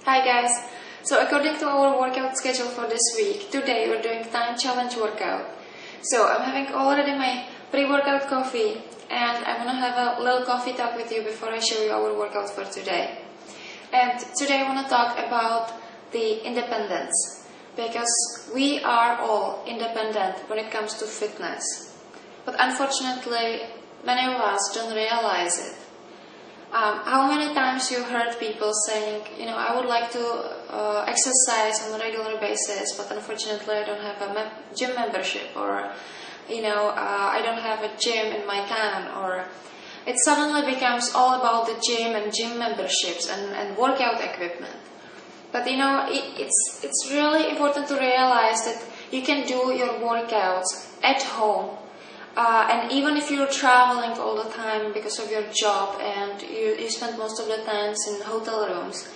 Hi guys, so according to our workout schedule for this week, today we're doing time challenge workout. So I'm having already my pre-workout coffee and I want to have a little coffee talk with you before I show you our workout for today. And today I want to talk about the independence, because we are all independent when it comes to fitness. But unfortunately, many of us don't realize it. How many times you heard people saying, I would like to exercise on a regular basis, but unfortunately I don't have a gym membership, or I don't have a gym in my town, or it suddenly becomes all about the gym and gym memberships and workout equipment. But it's really important to realize that you can do your workouts at home. And even if you're traveling all the time because of your job and you spend most of the times in hotel rooms,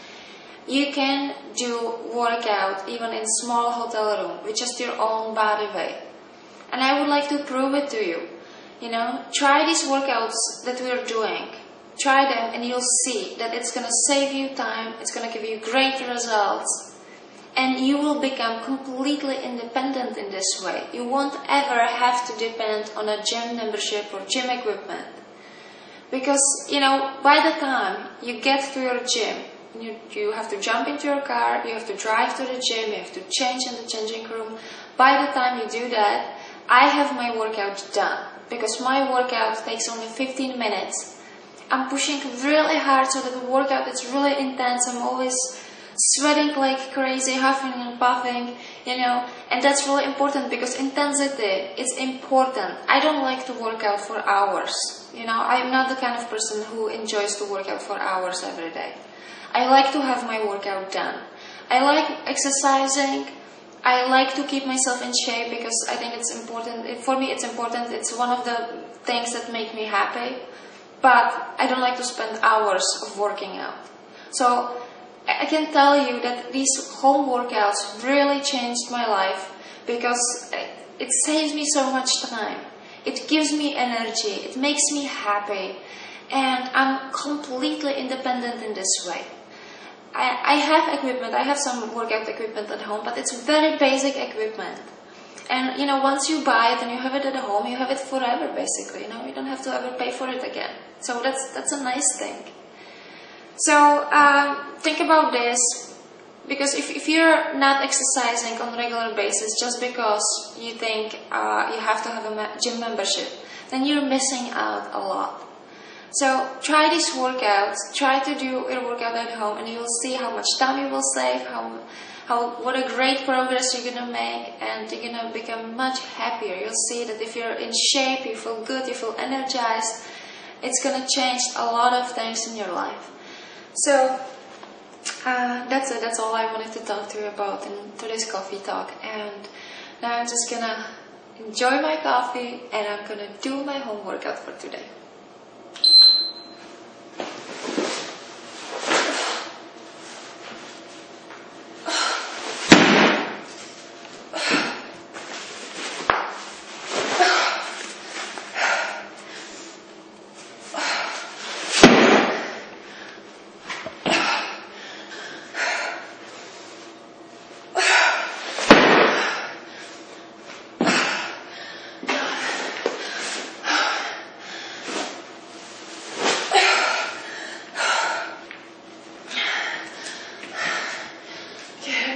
you can do workout even in small hotel room with just your own body weight. And I would like to prove it to you. Try these workouts that we're doing. Try them and you'll see that it's going to save you time, it's going to give you great results. And you will become completely independent in this way. You won't ever have to depend on a gym membership or gym equipment. Because, by the time you get to your gym, you have to jump into your car, you have to drive to the gym, you have to change in the changing room. By the time you do that, I have my workout done. Because my workout takes only 15 minutes. I'm pushing really hard so that the workout is really intense. I'm always sweating like crazy, huffing and puffing, and that's really important because intensity is important. I don't like to work out for hours, I'm not the kind of person who enjoys to work out for hours every day. I like to have my workout done. I like exercising. I like to keep myself in shape because I think it's important. For me it's important. It's one of the things that make me happy, but I don't like to spend hours of working out. So I can tell you that these home workouts really changed my life because it saves me so much time. It gives me energy, it makes me happy, and I'm completely independent in this way. I have equipment, I have some workout equipment at home, but it's very basic equipment. And once you buy it and you have it at home, you have it forever basically, you don't have to ever pay for it again. So that's a nice thing. So think about this, because if you're not exercising on a regular basis just because you think you have to have a gym membership, then you're missing out a lot. So try these workouts, try to do your workout at home, and you'll see how much time you will save, what a great progress you're gonna make, and you're gonna become much happier. You'll see that if you're in shape, you feel good, you feel energized, it's gonna change a lot of things in your life. So that's it. That's all I wanted to talk to you about in today's coffee talk. And now I'm just gonna enjoy my coffee and I'm gonna do my home workout for today.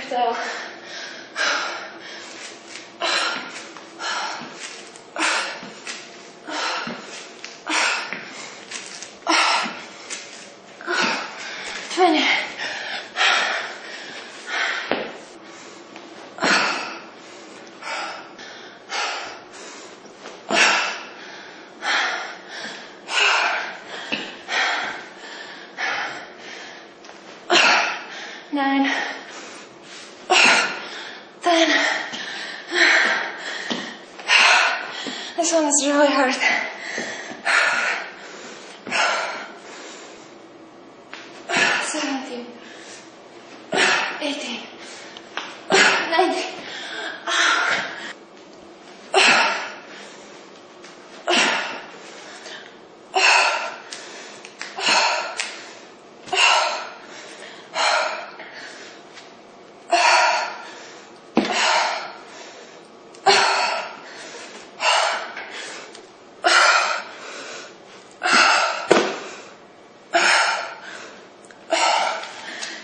So, 20. 9. 10. This one is really hard. 17. 18. 19.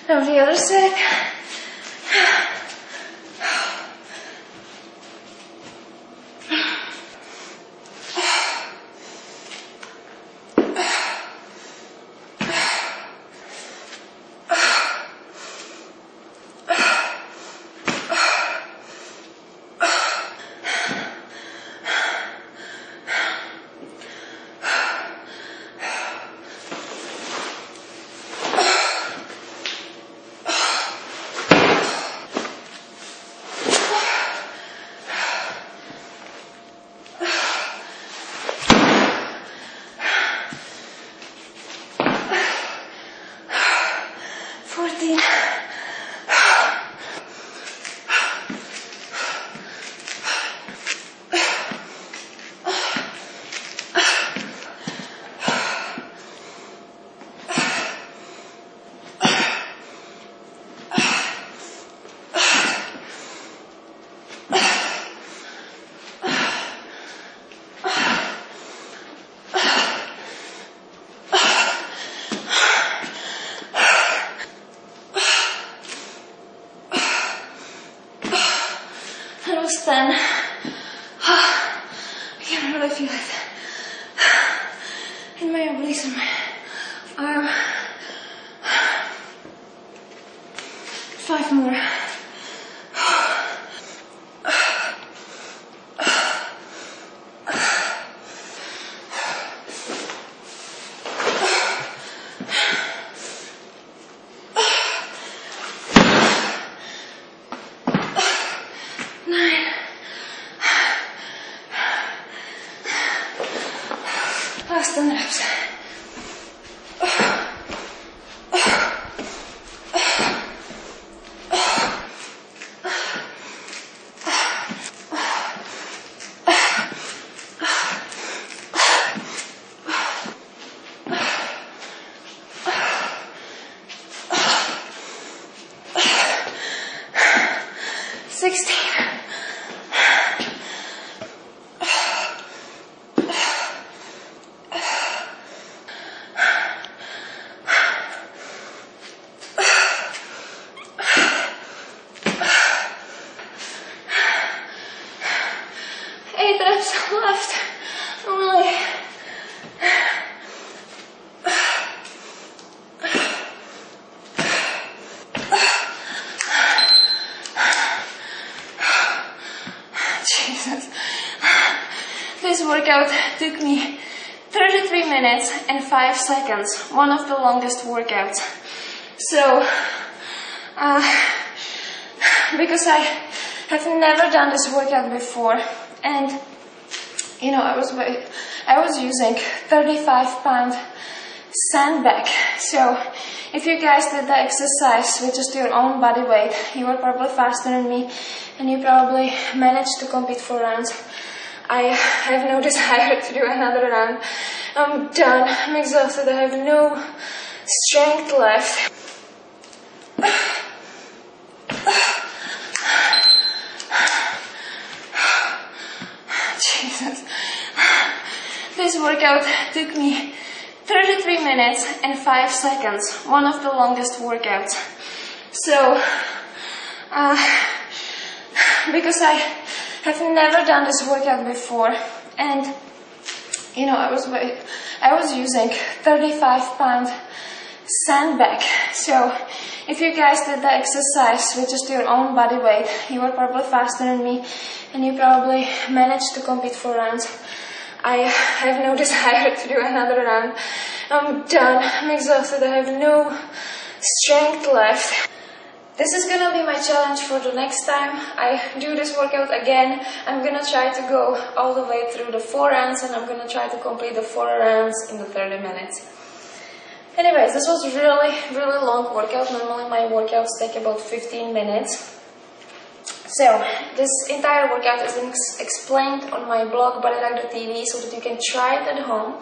Now the other side. That was 10. I can really feel it in my obliques and my arm. 5 more. Last 10 reps. 16. Left. Only. Jesus. This workout took me 33 minutes and 5 seconds. One of the longest workouts. So, because I have never done this workout before, and you know, I was using 35-pound sandbag. So if you guys did the exercise with just your own body weight, you were probably faster than me, and you probably managed to complete 4 rounds. I have no desire to do another round. I'm done. I'm exhausted. I have no strength left. Jesus. This workout took me 33 minutes and 5 seconds. One of the longest workouts. So, because I have never done this workout before, and you know, I was using 35-pound sandbag. So if you guys did the exercise with just your own body weight, you were probably faster than me, and you probably managed to complete 4 rounds. I have no desire to do another round. I'm done. I'm exhausted. I have no strength left. This is gonna be my challenge for the next time I do this workout again. I'm gonna try to go all the way through the 4 rounds, and I'm gonna try to complete the 4 rounds in the 30 minutes. Anyways, this was really long workout. Normally my workouts take about 15 minutes. So, this entire workout is explained on my blog BodyRock.flv so that you can try it at home.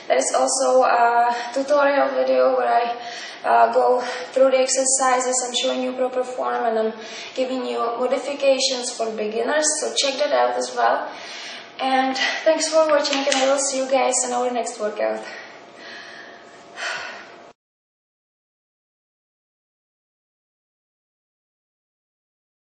There is also a tutorial video where I go through the exercises. I'm showing you proper form, and I'm giving you modifications for beginners, so check that out as well. And thanks for watching, and I will see you guys in our next workout.